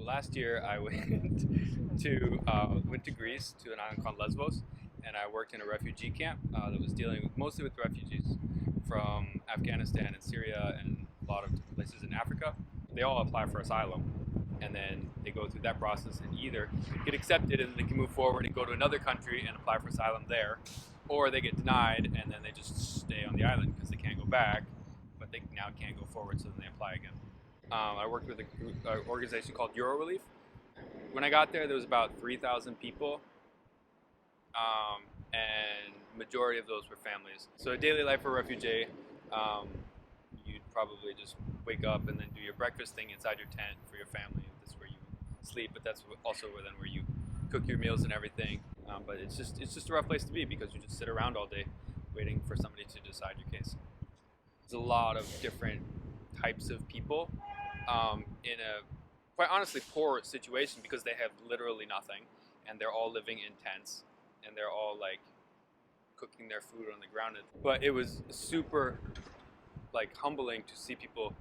last year I went to Greece to an island called Lesbos, and I worked in a refugee camp that was dealing mostly with refugees from Afghanistan and Syria and a lot of places in Africa. They all apply for asylum, and then they go through that process and either get accepted and they can move forward and go to another country and apply for asylum there, or they get denied and then they just stay on the island because they can't go back, but they now can't go forward, so then they apply again. I worked with an organization called Eurorelief. When I got there was about 3,000 people, and majority of those were families. So a daily life for a refugee, you'd probably just wake up and then do your breakfast thing inside your tent for your family. That's where you sleep, but that's also where you cook your meals and everything. But it's just a rough place to be because you just sit around all day waiting for somebody to decide your case. There's a lot of different types of people in a quite honestly poor situation because they have literally nothing and they're all living in tents and they're all like cooking their food on the ground. But it was super like humbling to see people,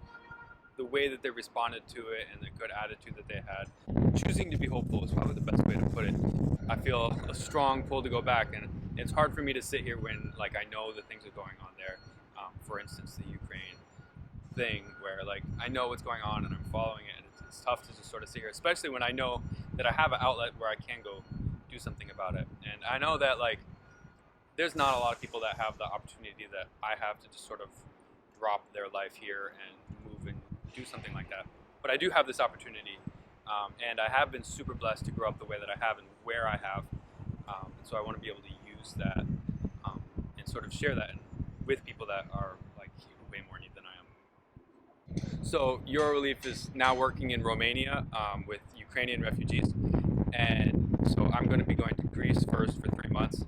the way that they responded to it and the good attitude that they had. Choosing to be hopeful is probably the best way to put it. I feel a strong pull to go back, and it's hard for me to sit here when like I know that things are going on there. For instance, the Ukraine thing, where like I know what's going on and I'm following it, and it's tough to just sort of sit here, especially when I know that I have an outlet where I can go do something about it. And I know that like there's not a lot of people that have the opportunity that I have to just sort of drop their life here and move and do something like that. But I do have this opportunity, and I have been super blessed to grow up the way that I have and where I have. So I want to be able to use that and sort of share that with people that are like way more in need than I am. So Eurorelief is now working in Romania with Ukrainian refugees, and so I'm going to be going to Greece first for 3 months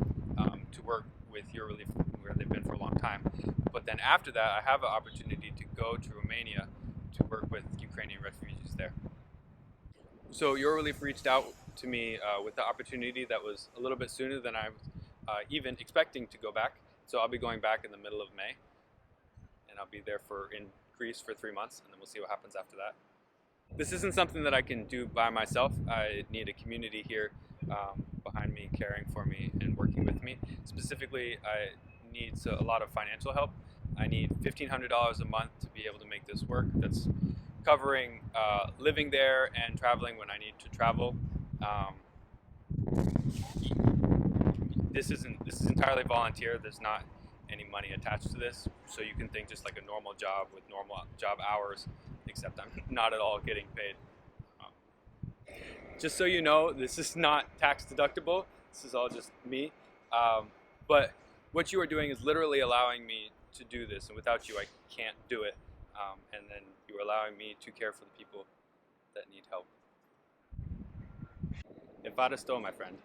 to work with Eurorelief, where they've been for a long time. But then after that, I have an opportunity to go to Romania to work with Ukrainian refugees there. So Eurorelief reached out to me with the opportunity that was a little bit sooner than I was even expecting to go back. So I'll be going back in the middle of May, and I'll be there in Greece for 3 months, and then we'll see what happens after that. This isn't something that I can do by myself. I need a community here behind me, caring for me and working with me. Specifically, I need a lot of financial help. I need $1,500 a month to be able to make this work. That's covering living there and traveling when I need to travel. This is entirely volunteer. There's not any money attached to this, so you can think just like a normal job with normal job hours, except I'm not at all getting paid. Just so you know, this is not tax deductible. This is all just me. But what you are doing is literally allowing me to do this, and without you I can't do it. And then you are allowing me to care for the people that need help. Evaristo, my friend.